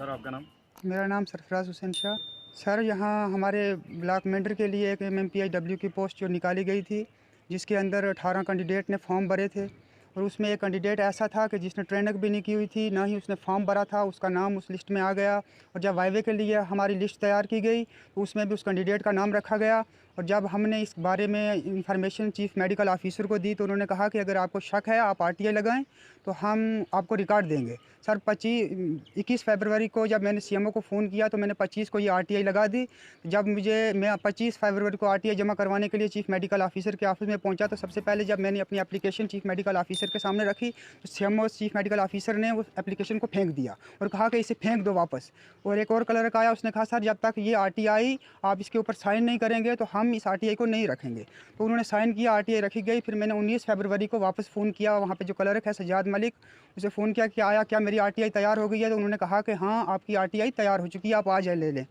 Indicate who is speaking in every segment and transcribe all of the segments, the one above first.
Speaker 1: Sir आपका नाम?
Speaker 2: मेरा नाम सरफराज हुसैन शाह। सर यहाँ हमारे ब्लॉक मेंबर के लिए एक MMPIW की पोस्ट जो निकाली गई थी, जिसके अंदर 18 कैंडिडेट ने फॉर्म भरे थे और उसमें एक कैंडिडेट ऐसा था कि जिसने ट्रेनिंग भी नहीं की हुई थी, ना ही उसने फॉर्म भरा था। उसका नाम उस लिस्ट में आ गया और जब वाइवे के लिए हमारी लिस्ट तैयार की गई तो उसमें भी उस कैंडिडेट का नाम रखा गया। और जब हमने इस बारे में इंफॉर्मेशन चीफ मेडिकल ऑफिसर को दी तो उन्होंने कहा कि अगर आपको शक है आप RTI लगाएं तो हम आपको रिकॉर्ड देंगे। सर 21 फरवरी को जब मैंने CMO को फ़ोन किया तो मैंने 25 को ये RTI लगा दी। जब मैं 25 फरवरी को RTI जमा करवाने के लिए चीफ मेडिकल ऑफिसर के ऑफिस में पहुंचा तो सबसे पहले जब मैंने अपनी एप्लीकेशन चीफ मेडिकल ऑफिसर के सामने रखी तो CMO चीफ मेडिकल ऑफिसर ने उस एप्लीकेशन को फेंक दिया और कहा कि इसे फेंक दो वापस। और एक और क्लर्क आया, उसने कहा सर जब तक ये RTI आप इसके ऊपर साइन नहीं करेंगे तो हम इस RTI को नहीं रखेंगे। तो उन्होंने साइन किया, RTI रखी गई। फिर मैंने 19 फरवरी को वापस फ़ोन किया, वहाँ पे जो क्लर्क है सजाद मलिक, उसे फ़ोन किया कि आया क्या मेरी RTI तैयार हो गई है? तो उन्होंने कहा कि हाँ आपकी RTI तैयार हो चुकी है, आप आ जाए ले लें।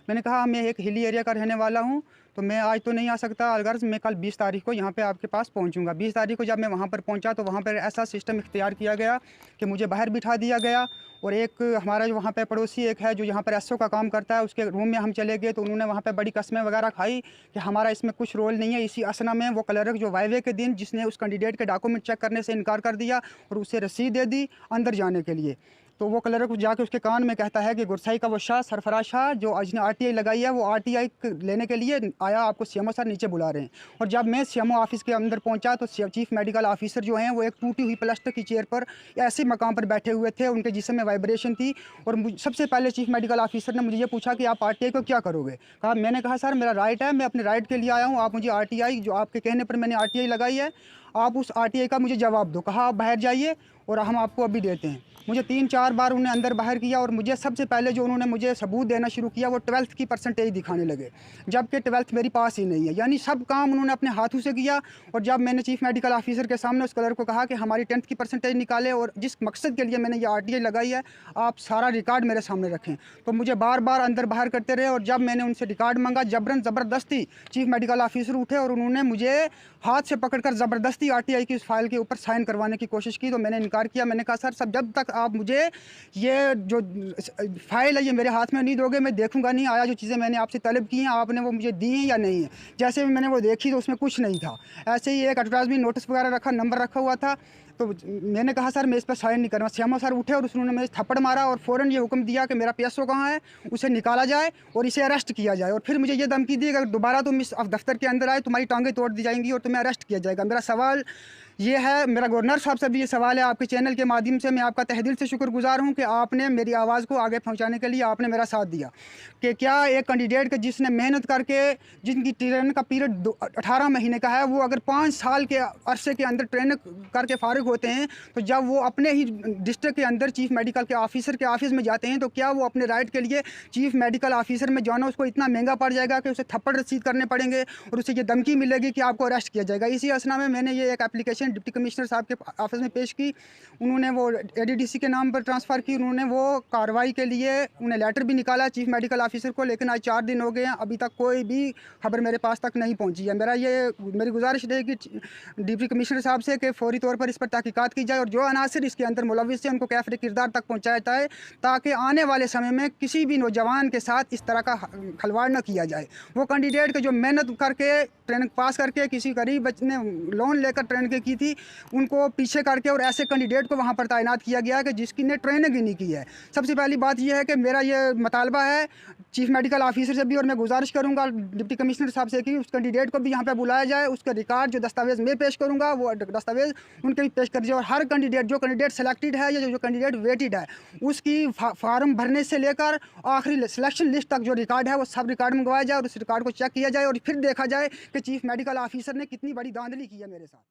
Speaker 2: मैंने कहा मैं एक हिली एरिया का रहने वाला हूँ तो मैं आज तो नहीं आ सकता, अगर मैं कल 20 तारीख को यहाँ पे आपके पास पहुँचूँगा। 20 तारीख को जब मैं वहाँ पर पहुँचा तो वहाँ पर ऐसा सिस्टम इख्तियार किया गया कि मुझे बाहर बिठा दिया गया और एक हमारा जो वहाँ पे पड़ोसी एक है जो यहाँ पर SO का काम करता है, उसके रूम में हम चले गए तो उन्होंने वहाँ पे बड़ी कस्में वगैरह खाई कि हमारा इसमें कुछ रोल नहीं है। इसी असना में वो क्लर्क जो वाइवे के दिन जिसने उस कैंडिडेट के डॉक्यूमेंट चेक करने से इनकार कर दिया और उसे रसीद दे दी अंदर जाने के लिए। तो वो क्लर्क जाके उसके कान में कहता है कि गुरसाई का वो शाह सरफराज शाह जो आज ने RTI लगाई है वो RTI लेने के लिए आया, आपको CMO सर नीचे बुला रहे हैं। और जब मैं CMO ऑफिस के अंदर पहुंचा तो चीफ मेडिकल ऑफिसर जो हैं वो एक टूटी हुई प्लास्टिक की चेयर पर ऐसे मकाम पर बैठे हुए थे, उनके जिस्म में वाइब्रेशन थी। और सबसे पहले चीफ मेडिकल ऑफिसर ने मुझे ये पूछा कि आप RTI को क्या करोगे? मैंने कहा सर मेरा राइट है, मैं अपने राइट के लिए आया हूँ, आप मुझे RTI जो आपके कहने पर मैंने RTI लगाई है, आप उस RTI का मुझे जवाब दो। कहा आप बाहर जाइए और हम आपको अभी देते हैं। मुझे 3-4 बार उन्होंने अंदर बाहर किया और मुझे सबसे पहले जो उन्होंने मुझे सबूत देना शुरू किया वो 12th की परसेंटेज दिखाने लगे, जबकि 12th मेरी पास ही नहीं है। यानी सब काम उन्होंने अपने हाथों से किया। और जब मैंने चीफ मेडिकल ऑफिसर के सामने उस क्लर्क को कहा कि हमारी 10th की परसेंटेज निकाले और जिस मकसद के लिए मैंने ये RTI लगाई है आप सारा रिकॉर्ड मेरे सामने रखें, तो मुझे बार बार अंदर बाहर करते रहे। और जब मैंने उनसे रिकॉर्ड मांगा जबरन ज़बरदस्ती चीफ मेडिकल ऑफिसर उठे और उन्होंने मुझे हाथ से पकड़कर ज़बरदस्ती RTI की उस फाइल के ऊपर साइन करवाने की कोशिश की। तो मैंने इनकार किया। मैंने कहा सर सब जब तक आप मुझे ये जो फाइल है ये मेरे हाथ में नहीं दोगे मैं देखूंगा नहीं आया जो चीज़ें मैंने आपसे तलब की हैं आपने वो मुझे दी हैं या नहीं है। जैसे भी मैंने वो देखी तो उसमें कुछ नहीं था, ऐसे ही एक एडवर्टाइजमेंट नोटिस वगैरह रखा, नंबर रखा हुआ था। तो मैंने कहा सर मैं इस पर साइन नहीं करूँगा। CMO सर उठे और उन्होंने मुझे थप्पड़ मारा और फ़ौरन ये हुक्म दिया कि मेरा PSO कहाँ है, उसे निकाला जाए और इसे अरेस्ट किया जाए। और फिर मुझे ये धमकी दी कि अगर दोबारा तुम इस दफ्तर के अंदर आए तुम्हारी टांगें तोड़ दी जाएंगी और तुम्हें अरेस्ट किया जाएगा। मेरा सवाल ये है, मेरा गवर्नर साहब से भी ये सवाल है, आपके चैनल के माध्यम से मैं आपका तहे दिल से शुक्रगुजार हूँ कि आपने मेरी आवाज़ को आगे पहुँचाने के लिए आपने मेरा साथ दिया। कि क्या एक कैंडिडेट के जिसने मेहनत करके जिनकी ट्रेनिंग का पीरियड 18 महीने का है वो अगर 5 साल के अरसे के अंदर ट्रेनिंग करके फारिग होते हैं तो जब वो अपने ही डिस्ट्रिक्ट के अंदर चीफ मेडिकल के ऑफिसर के ऑफिस में जाते हैं तो क्या वो अपने राइट के लिए चीफ मेडिकल ऑफिसर में जाना उसको इतना महंगा पड़ जाएगा कि उसे थप्पड़ रसीद करने पड़ेंगे और उसे ये धमकी मिलेगी कि आपको अरेस्ट किया जाएगा। इसी असना में मैंने ये एक एप्लीकेशन डिप्टी कमिश्नर साहब के ऑफिस में पेश की। उन्होंने वो ADDC के नाम पर ट्रांसफ़र की। उन्होंने वो कार्रवाई के लिए उन्हें लेटर भी निकाला चीफ मेडिकल ऑफिसर को, लेकिन आज 4 दिन हो गए हैं अभी तक कोई भी खबर मेरे पास तक नहीं पहुंची है। मेरी गुजारिश रहेगी डिप्टी कमिश्नर साहब से कि फौरी तौर पर इस पर तहकीकात की जाए और जो अनासर इसके अंदर मुलविस है उनको कैफ़े किरदार तक पहुँचाया जाए ताकि आने वाले समय में किसी भी नौजवान के साथ इस तरह का खलवाड़ न किया जाए। वो कैंडिडेट के जो मेहनत करके ट्रेनिंग पास करके किसी गरीब बच्चे ने लोन लेकर ट्रेनिंग की थी उनको पीछे करके और ऐसे कैंडिडेट को वहाँ पर तैनात किया गया है कि जिसकी ने ट्रेनिंग ही नहीं की है। सबसे पहली बात यह है कि मेरा ये मुतालबा है चीफ मेडिकल ऑफिसर से भी और मैं गुजारिश करूँगा डिप्टी कमिश्नर साहब से कि उस कैंडिडेट को भी यहाँ पर बुलाया जाए, उसका रिकॉर्ड जो दस्तावेज़ मैं पेश करूँगा वो दस्तावेज़ उनके भी पेश कर दिया। और हर कैंडिडेट जो कैंडिडेट सेलेक्टेड है या जो कैंडिडेट वेटेड है उसकी फार्म भरने से लेकर आखिरी सिलेक्शन लिस्ट तक जो रिकॉर्ड है वो सब रिकॉर्ड मंगवाया जाए और उस रिकॉर्ड को चेक किया जाए और फिर देखा जाए कि चीफ मेडिकल ऑफिसर ने कितनी बड़ी धांधली की है मेरे साथ।